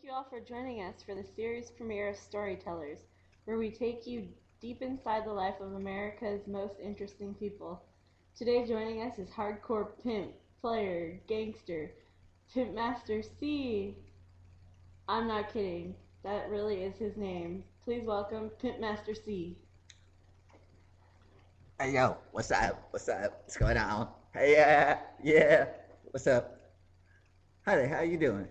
you all for joining us for the series premiere of Storytellers, where we take you deep inside the life of America's most interesting people. Today joining us is hardcore pimp, player, gangster, Pimp Master C. I'm not kidding. That really is his name. Please welcome Pimp Master C. Hey yo, what's up? What's up? What's going on? Hey yeah. What's up? Hi there, how you doing?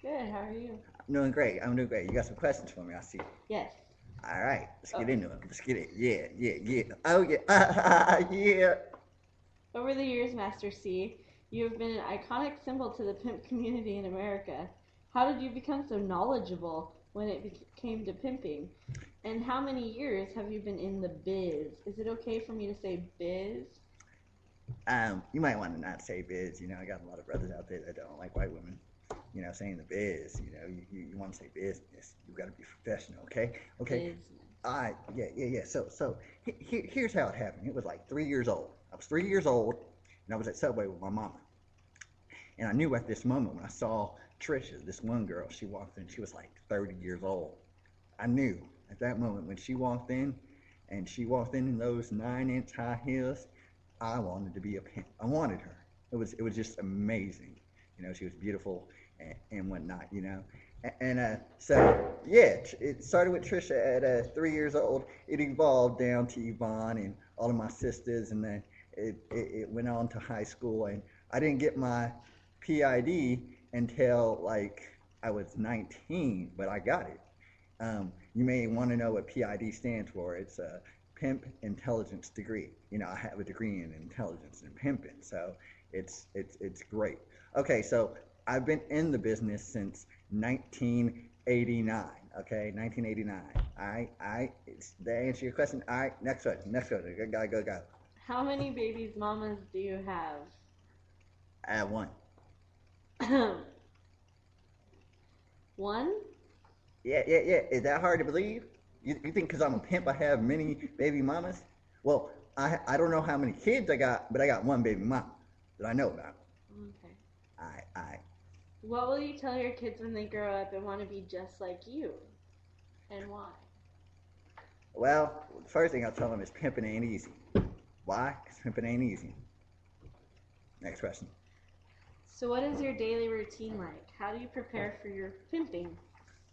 Good, how are you? I'm doing great. I'm doing great. You got some questions for me, I see. Yes. Alright, let's Oh, get into it. Let's get it. Yeah. Oh yeah. Yeah. over the years, Master C, you have been an iconic symbol to the pimp community in America. How did you become so knowledgeable when it came to pimping? And how many years have you been in the biz? Is it okay for me to say biz? You might want to not say biz, I got a lot of brothers out there that don't like white women. Saying the biz, you want to say business. You gotta be professional, okay? Okay. Business. Yeah. So here's how it happened. It was like 3 years old. I was 3 years old, and I was at Subway with my mama. And I knew at this moment when I saw Trisha, this one girl, she walked in, she was like 30 years old. I knew at that moment when she walked in, and she walked in those 9-inch high heels, I wanted to be a pimp. I wanted her. It was just amazing. She was beautiful and whatnot. And so yeah, it started with Trisha at 3 years old. It evolved down to Yvonne and all of my sisters, and then it went on to high school. And I didn't get my PID until like I was 19, but I got it. You may want to know what PID stands for. It's a Pimp Intelligence degree. I have a degree in intelligence and pimping, so it's great. Okay, so I've been in the business since 1989. Okay, 1989. All right, Did I answer your question? All right, next question. Go. How many babies mamas do you I have one. have? One? Yeah. Is that hard to believe? You think because I'm a pimp I have many baby mamas? Well, I don't know how many kids I got, but I got one baby mama that I know about. Okay. I What will you tell your kids when they grow up and want to be just like you? And why? Well, the first thing I'll tell them is pimping ain't easy. Why? Because pimping ain't easy. Next question. So, what is your daily routine like? How do you prepare for your pimping?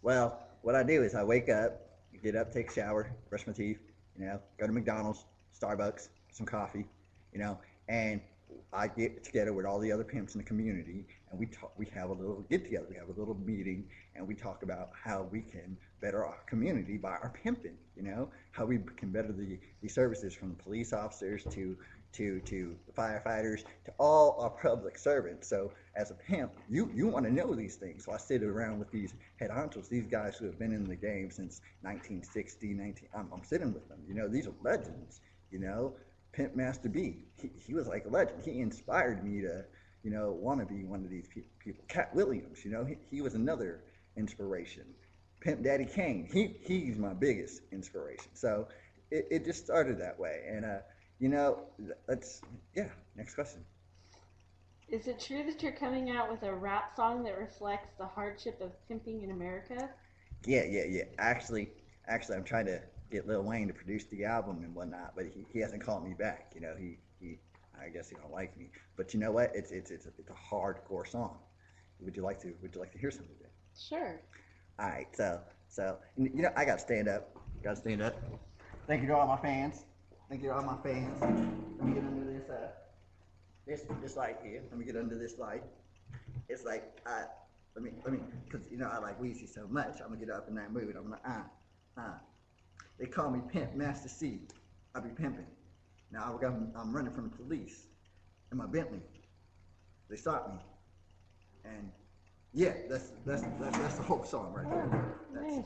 Well, what I do is I wake up, get up, take a shower, brush my teeth, go to McDonald's, Starbucks, some coffee, you know, and I get together with all the other pimps in the community, and we talk. We have a little get together. We have a little meeting, and we talk about how we can better our community by our pimping. How we can better the services from the police officers to the firefighters to all our public servants. So as a pimp, you want to know these things. So I sit around with these head honchos, these guys who have been in the game since 1960, 19. I'm sitting with them. These are legends. You know, Pimp Master B. He was like a legend. He inspired me to, want to be one of these people. Cat Williams, he was another inspiration. Pimp Daddy Kane, he's my biggest inspiration. So it just started that way. And, let's, yeah, next question. Is it true that you're coming out with a rap song that reflects the hardship of pimping in America? Yeah. Actually, I'm trying to get Lil Wayne to produce the album and whatnot, but he hasn't called me back. I guess he don't like me. But you know what? It's a hardcore song. Would you like to hear some of it? Sure. All right. So I got to stand up. Got to stand up. Thank you to all my fans. Thank you to all my fans. Let me get under this light here. Let me get under this light. It's like let me because I like Weezy so much. I'm gonna get up in that mood. I'm gonna uh. They call me Pimp Master C. I be pimping. Now I'm running from the police in my Bentley. They stopped me, and yeah, that's the whole song right there. That's, Nice.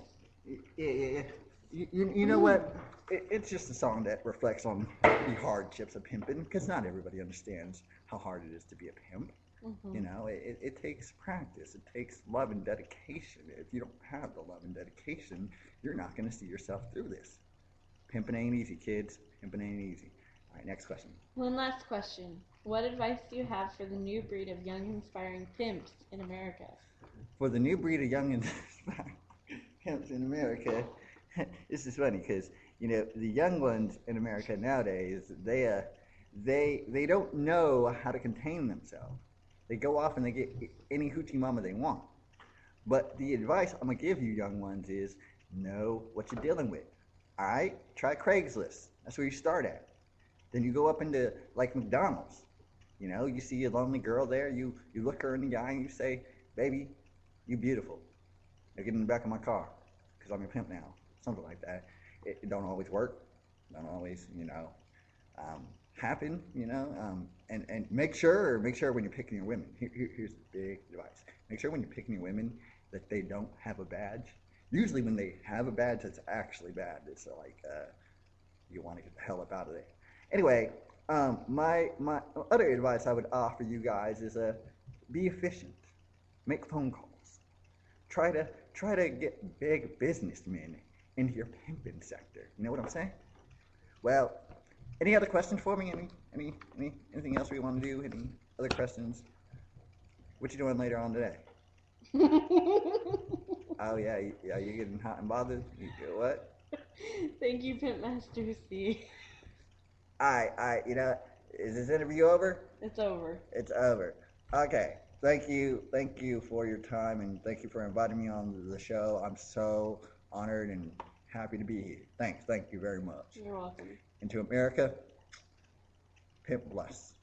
yeah. You know what? It's just a song that reflects on the hardships of pimping because not everybody understands how hard it is to be a pimp. Mm-hmm. It takes practice. It takes love and dedication. If you don't have the love and dedication, you're not going to see yourself through this. Pimping ain't easy, kids. Pimping ain't easy. All right, next question. One last question. What advice do you have for the new breed of young, inspiring pimps in America? for the new breed of young and pimps in America. This is funny because the young ones in America nowadays they don't know how to contain themselves. They go off and they get any hoochie mama they want. But the advice I'm gonna give you young ones is know what you're dealing with. All right, try Craigslist. That's where you start at. Then you go up into like McDonald's. You see a lonely girl there. You look her in the eye and you say, "Baby, you beautiful. Now get in the back of my car, because I'm your pimp now." Something like that. It don't always work. Don't always, happen. And make sure when you're picking your women. Here's the big advice. Make sure when you're picking your women that they don't have a badge. Usually when they have a badge, it's actually bad. It's like you want to get the hell up out of there. Anyway, my other advice I would offer you guys is be efficient. Make phone calls. Try to get big businessmen into your pimping sector. You know what I'm saying? Well, any other questions for me? Anything else we want to do? Any other questions? What you doing later on today? Oh yeah, you getting hot and bothered? What? Thank you, Pimp Master C. Alright, is this interview over? It's over. It's over. Okay. Thank you for your time, and thank you for inviting me on the show. I'm so honored and happy to be here. Thank you very much. You're welcome. And to America, pimp bless.